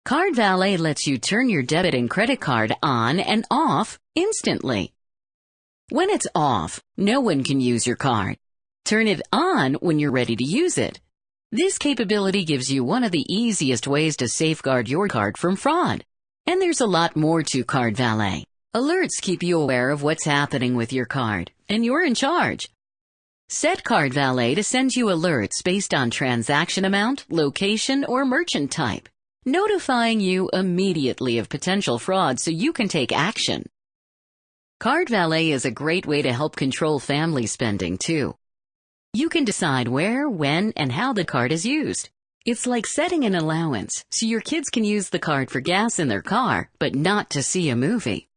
CardValet lets you turn your debit and credit card on and off instantly. When it's off, no one can use your card. Turn it on when you're ready to use it. This capability gives you one of the easiest ways to safeguard your card from fraud. And there's a lot more to CardValet. Alerts keep you aware of what's happening with your card, and you're in charge. Set CardValet to send you alerts based on transaction amount, location, or merchant type, notifying you immediately of potential fraud so you can take action. CardValet is a great way to help control family spending, too. You can decide where, when, and how the card is used. It's like setting an allowance, so your kids can use the card for gas in their car, but not to see a movie.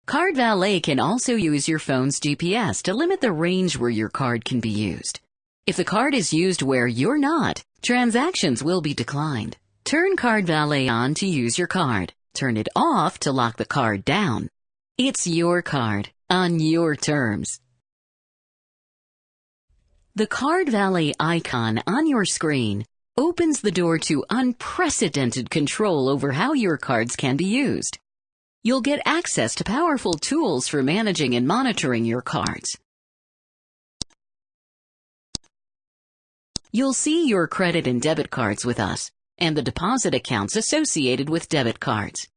CardValet can also use your phone's GPS to limit the range where your card can be used. If the card is used where you're not, transactions will be declined. Turn CardValet on to use your card. Turn it off to lock the card down. It's your card, on your terms. The CardValet icon on your screen opens the door to unprecedented control over how your cards can be used. You'll get access to powerful tools for managing and monitoring your cards. You'll see your credit and debit cards with us, and the deposit accounts associated with debit cards.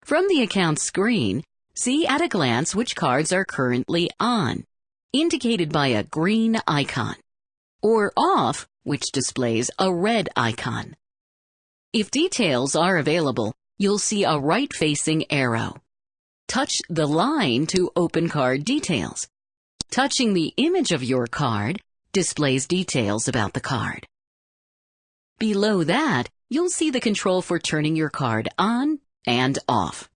From the account screen, see at a glance which cards are currently on, indicated by a green icon, or off, which displays a red icon. If details are available, you'll see a right-facing arrow. Touch the line to open card details. Touching the image of your card displays details about the card. Below that, you'll see the control for turning your card on and off.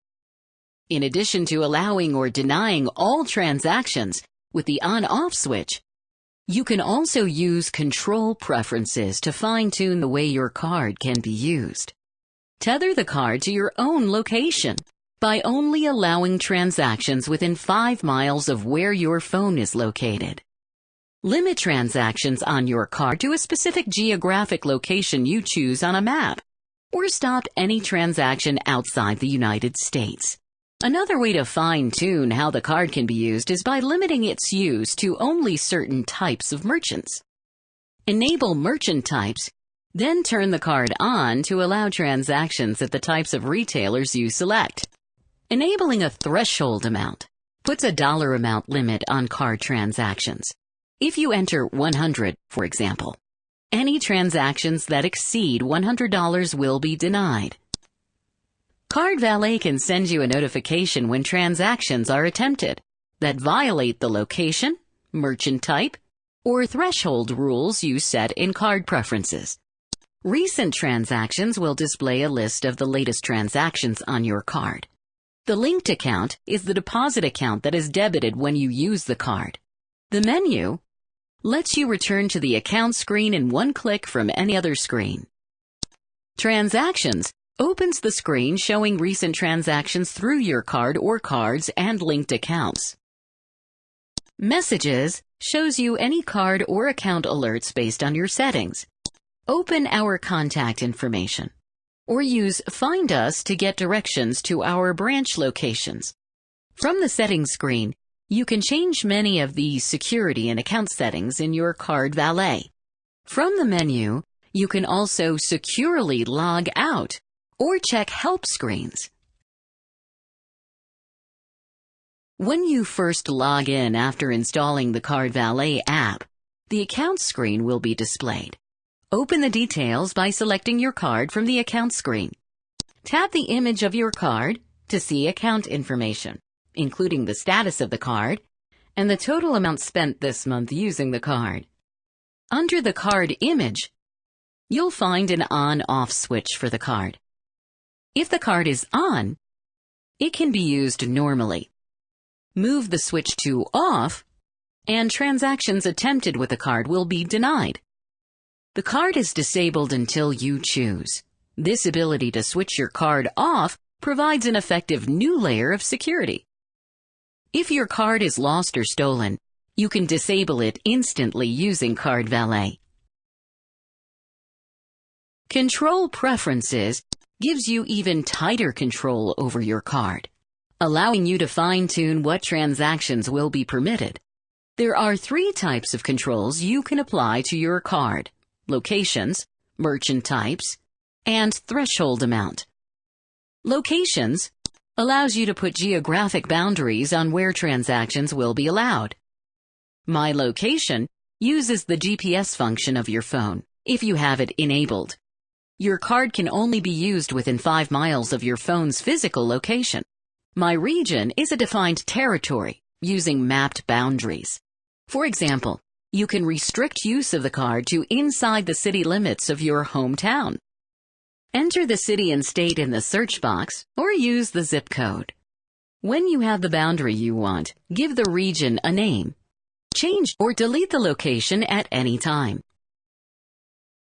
In addition to allowing or denying all transactions with the on-off switch, you can also use control preferences to fine-tune the way your card can be used. Tether the card to your own location by only allowing transactions within 5 miles of where your phone is located. Limit transactions on your card to a specific geographic location you choose on a map, or stop any transaction outside the United States. Another way to fine-tune how the card can be used is by limiting its use to only certain types of merchants. Enable merchant types, then turn the card on to allow transactions at the types of retailers you select. Enabling a threshold amount puts a dollar amount limit on card transactions. If you enter 100, for example, any transactions that exceed $100 will be denied. CardValet can send you a notification when transactions are attempted that violate the location, merchant type, or threshold rules you set in card preferences. Recent transactions will display a list of the latest transactions on your card. The linked account is the deposit account that is debited when you use the card. The menu lets you return to the account screen in one click from any other screen. Transactions opens the screen showing recent transactions through your card or cards and linked accounts. Messages shows you any card or account alerts based on your settings. Open our contact information, or use Find Us to get directions to our branch locations. From the settings screen, you can change many of the security and account settings in your CardValet. From the menu, you can also securely log out or check help screens. When you first log in after installing the CardValet app, the account screen will be displayed. Open the details by selecting your card from the account screen. Tap the image of your card to see account information, including the status of the card and the total amount spent this month using the card. Under the card image, you'll find an on-off switch for the card. If the card is on, it can be used normally. Move the switch to off, and transactions attempted with the card will be denied. The card is disabled until you choose. This ability to switch your card off provides an effective new layer of security. If your card is lost or stolen, you can disable it instantly using CardValet. Control preferences gives you even tighter control over your card, allowing you to fine-tune what transactions will be permitted. There are 3 types of controls you can apply to your card: locations, merchant types, and threshold amount. Locations allows you to put geographic boundaries on where transactions will be allowed. My Location uses the GPS function of your phone, if you have it enabled. Your card can only be used within 5 miles of your phone's physical location. My Region is a defined territory using mapped boundaries. For example, you can restrict use of the card to inside the city limits of your hometown. Enter the city and state in the search box or use the zip code. When you have the boundary you want, give the region a name. Change or delete the location at any time.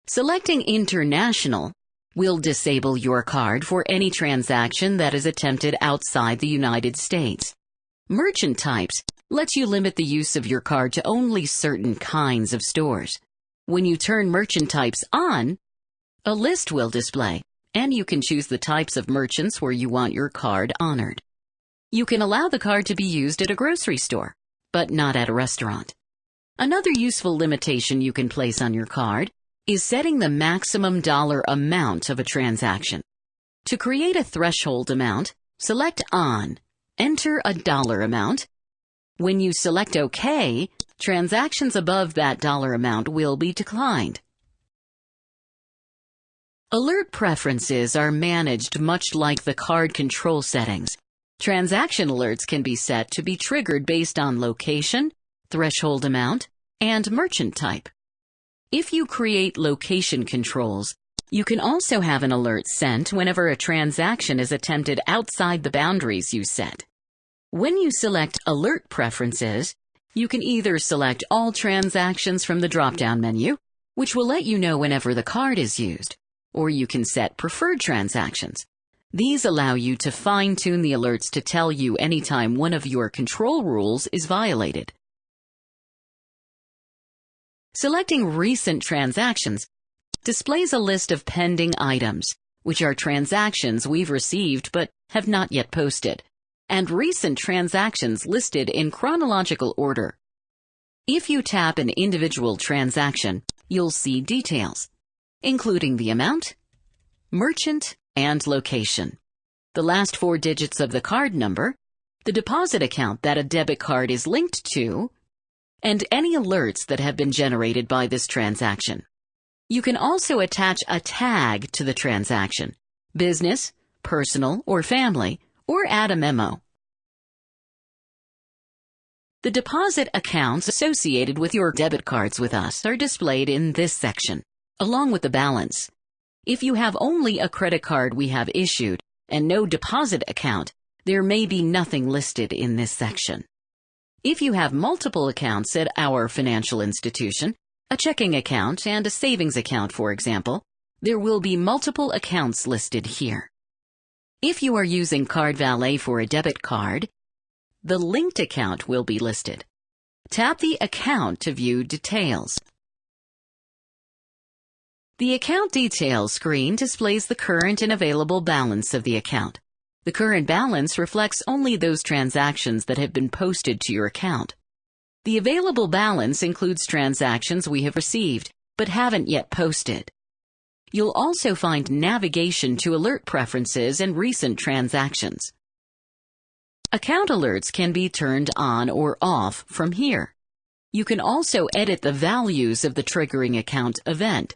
Selecting International will disable your card for any transaction that is attempted outside the United States. Merchant Types lets you limit the use of your card to only certain kinds of stores. When you turn Merchant Types on, a list will display, and you can choose the types of merchants where you want your card honored. You can allow the card to be used at a grocery store, but not at a restaurant. Another useful limitation you can place on your card is setting the maximum dollar amount of a transaction. To create a threshold amount, select On, enter a dollar amount. When you select OK, transactions above that dollar amount will be declined. Alert preferences are managed much like the card control settings. Transaction alerts can be set to be triggered based on location, threshold amount, and merchant type. If you create location controls, you can also have an alert sent whenever a transaction is attempted outside the boundaries you set. When you select Alert Preferences, you can either select all transactions from the drop-down menu, which will let you know whenever the card is used, or you can set Preferred Transactions. These allow you to fine-tune the alerts to tell you anytime one of your control rules is violated. Selecting Recent Transactions displays a list of pending items, which are transactions we've received but have not yet posted, and recent transactions listed in chronological order. If you tap an individual transaction, you'll see details, including the amount, merchant, and location, the last 4 digits of the card number, the deposit account that a debit card is linked to, and any alerts that have been generated by this transaction. You can also attach a tag to the transaction, business, personal, or family, or add a memo. The deposit accounts associated with your debit cards with us are displayed in this section, along with the balance. If you have only a credit card we have issued and no deposit account, there may be nothing listed in this section. If you have multiple accounts at our financial institution, a checking account and a savings account, for example, there will be multiple accounts listed here. If you are using CardValet for a debit card, the linked account will be listed. Tap the account to view details. The Account Details screen displays the current and available balance of the account. The current balance reflects only those transactions that have been posted to your account. The available balance includes transactions we have received but haven't yet posted. You'll also find navigation to alert preferences and recent transactions. Account alerts can be turned on or off from here. You can also edit the values of the triggering account event.